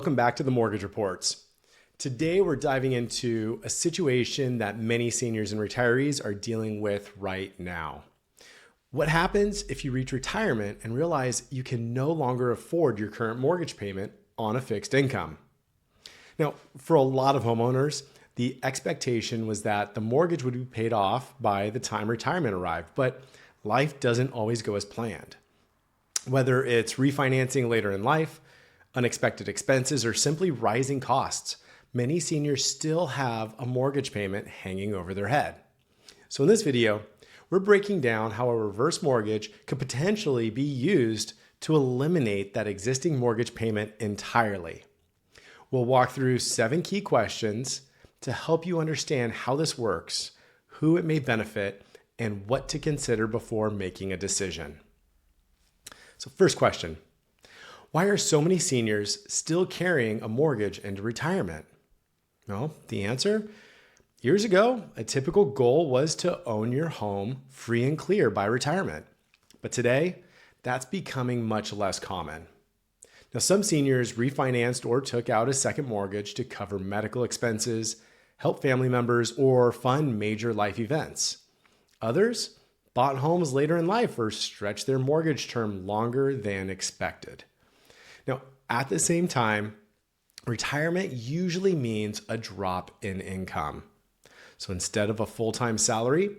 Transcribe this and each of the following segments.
welcome back to the Mortgage Reports. Today we're diving into a situation that many seniors and retirees are dealing with right now. What happens if you reach retirement and realize you can no longer afford your current mortgage payment on a fixed income? Now, for a lot of homeowners, the expectation was that the mortgage would be paid off by the time retirement arrived, but life doesn't always go as planned. Whether it's refinancing later in life, unexpected expenses, or simply rising costs, many seniors still have a mortgage payment hanging over their head. So in this video, we're breaking down how a reverse mortgage could potentially be used to eliminate that existing mortgage payment entirely. We'll walk through 7 key questions to help you understand how this works, who it may benefit, and what to consider before making a decision. So first question, why are so many seniors still carrying a mortgage into retirement? Well, the answer, years ago, a typical goal was to own your home free and clear by retirement. But today, that's becoming much less common. Now, some seniors refinanced or took out a second mortgage to cover medical expenses, help family members, or fund major life events. Others bought homes later in life or stretched their mortgage term longer than expected. Now, at the same time, retirement usually means a drop in income. So instead of a full-time salary,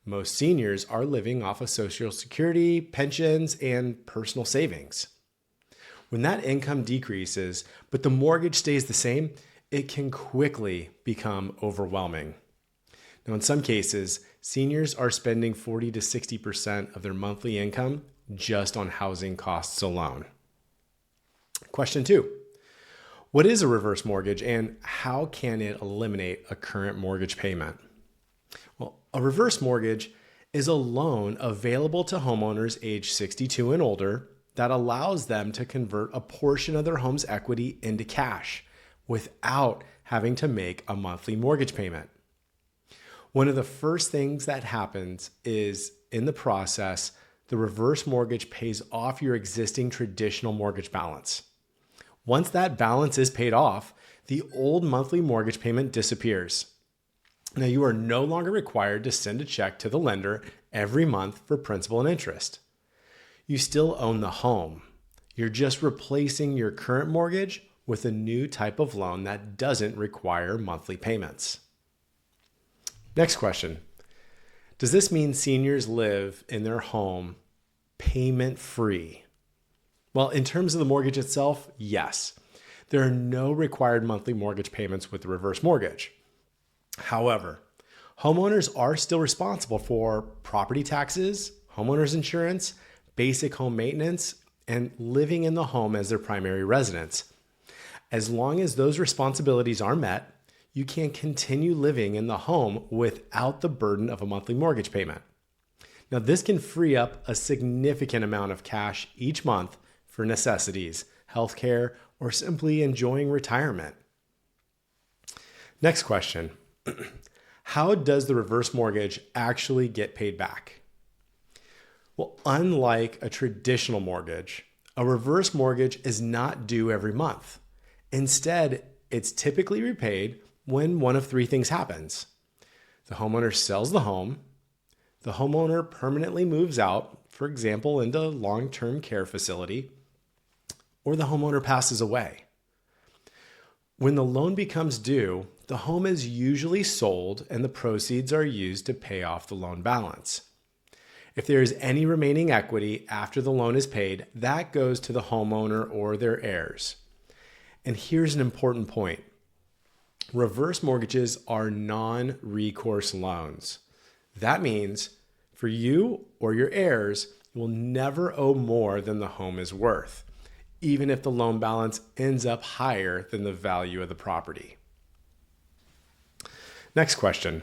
most seniors are living off of Social Security, pensions, and personal savings. When that income decreases, but the mortgage stays the same, it can quickly become overwhelming. Now, in some cases, seniors are spending 40 to 60% of their monthly income just on housing costs alone. Question 2, what is a reverse mortgage and how can it eliminate a current mortgage payment? Well, a reverse mortgage is a loan available to homeowners age 62 and older that allows them to convert a portion of their home's equity into cash without having to make a monthly mortgage payment. One of the first things that happens is, in the process, the reverse mortgage pays off your existing traditional mortgage balance. Once that balance is paid off, the old monthly mortgage payment disappears. Now, you are no longer required to send a check to the lender every month for principal and interest. You still own the home. You're just replacing your current mortgage with a new type of loan that doesn't require monthly payments. Next question. Does this mean seniors live in their home payment-free? Well, in terms of the mortgage itself, yes. There are no required monthly mortgage payments with the reverse mortgage. However, homeowners are still responsible for property taxes, homeowners insurance, basic home maintenance, and living in the home as their primary residence. As long as those responsibilities are met, you can continue living in the home without the burden of a monthly mortgage payment. Now, this can free up a significant amount of cash each month for necessities, healthcare, or simply enjoying retirement. Next question. How does the reverse mortgage actually get paid back? Well, unlike a traditional mortgage, a reverse mortgage is not due every month. Instead, it's typically repaid when one of 3 things happens. The homeowner sells the home, the homeowner permanently moves out, for example, into a long-term care facility, or the homeowner passes away. When the loan becomes due, the home is usually sold and the proceeds are used to pay off the loan balance. If there is any remaining equity after the loan is paid, that goes to the homeowner or their heirs. And here's an important point. Reverse mortgages are non-recourse loans. That means for you or your heirs, you will never owe more than the home is worth, even if the loan balance ends up higher than the value of the property. Next question.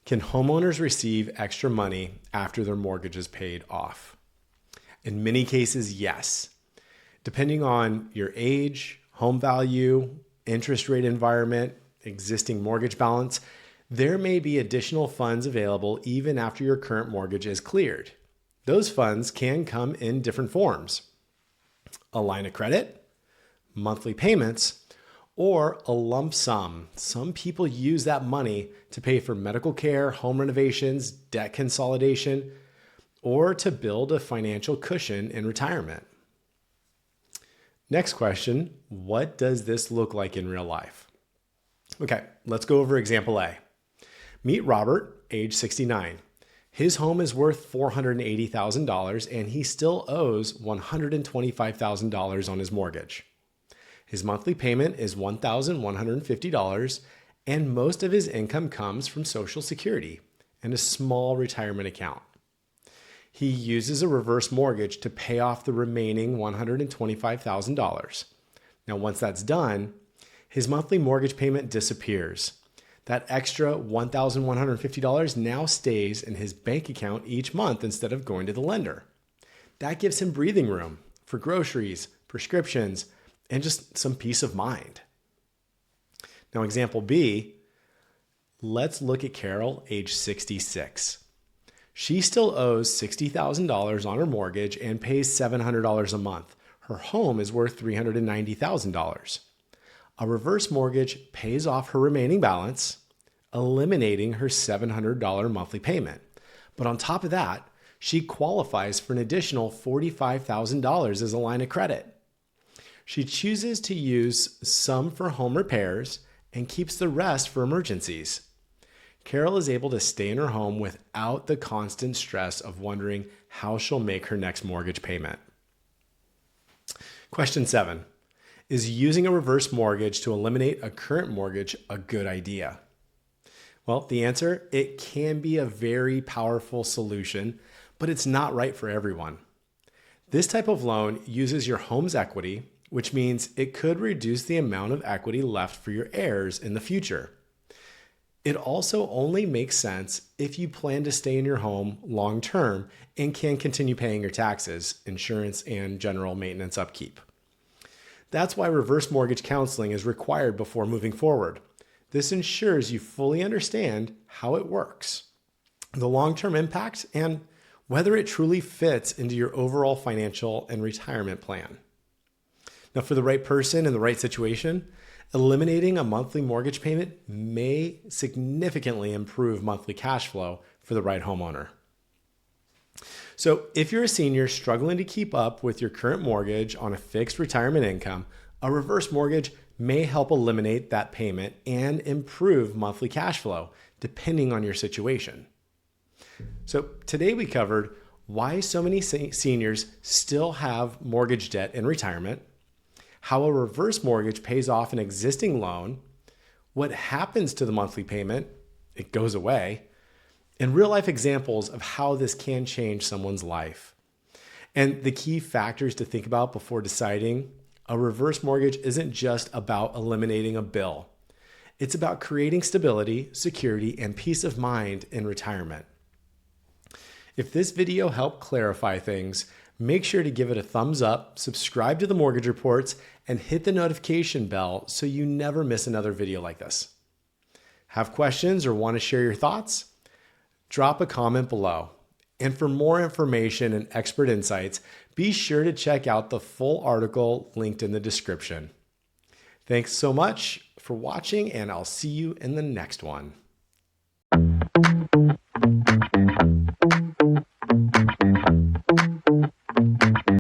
Can homeowners receive extra money after their mortgage is paid off? In many cases, yes. Depending on your age, home value, interest rate environment, existing mortgage balance, there may be additional funds available even after your current mortgage is cleared. Those funds can come in different forms. A line of credit, monthly payments, or a lump sum. Some people use that money to pay for medical care, home renovations, debt consolidation, or to build a financial cushion in retirement. Next question, what does this look like in real life? Okay, let's go over example A. Meet Robert, age 69. His home is worth $480,000 and he still owes $125,000 on his mortgage. His monthly payment is $1,150 and most of his income comes from Social Security and a small retirement account. He uses a reverse mortgage to pay off the remaining $125,000. Now, once that's done, his monthly mortgage payment disappears. That extra $1,150 now stays in his bank account each month instead of going to the lender. That gives him breathing room for groceries, prescriptions, and just some peace of mind. Now, example B, let's look at Carol, age 66. She still owes $60,000 on her mortgage and pays $700 a month. Her home is worth $390,000. A reverse mortgage pays off her remaining balance, eliminating her $700 monthly payment. But on top of that, she qualifies for an additional $45,000 as a line of credit. She chooses to use some for home repairs and keeps the rest for emergencies. Carol is able to stay in her home without the constant stress of wondering how she'll make her next mortgage payment. Question 7. Is using a reverse mortgage to eliminate a current mortgage a good idea? Well, the answer, it can be a very powerful solution, but it's not right for everyone. This type of loan uses your home's equity, which means it could reduce the amount of equity left for your heirs in the future. It also only makes sense if you plan to stay in your home long term and can continue paying your taxes, insurance, and general maintenance upkeep. That's why reverse mortgage counseling is required before moving forward. This ensures you fully understand how it works, the long-term impact, and whether it truly fits into your overall financial and retirement plan. Now, for the right person in the right situation, eliminating a monthly mortgage payment may significantly improve monthly cash flow for the right homeowner. So if you're a senior struggling to keep up with your current mortgage on a fixed retirement income, a reverse mortgage may help eliminate that payment and improve monthly cash flow, depending on your situation. So today we covered why so many seniors still have mortgage debt in retirement, how a reverse mortgage pays off an existing loan, what happens to the monthly payment, it goes away, and real life examples of how this can change someone's life. And the key factors to think about before deciding a reverse mortgage isn't just about eliminating a bill. It's about creating stability, security, and peace of mind in retirement. If this video helped clarify things, make sure to give it a thumbs up, subscribe to the Mortgage Reports, and hit the notification bell so you never miss another video like this. Have questions or want to share your thoughts? Drop a comment below. And for more information and expert insights, be sure to check out the full article linked in the description. Thanks so much for watching, and I'll see you in the next one.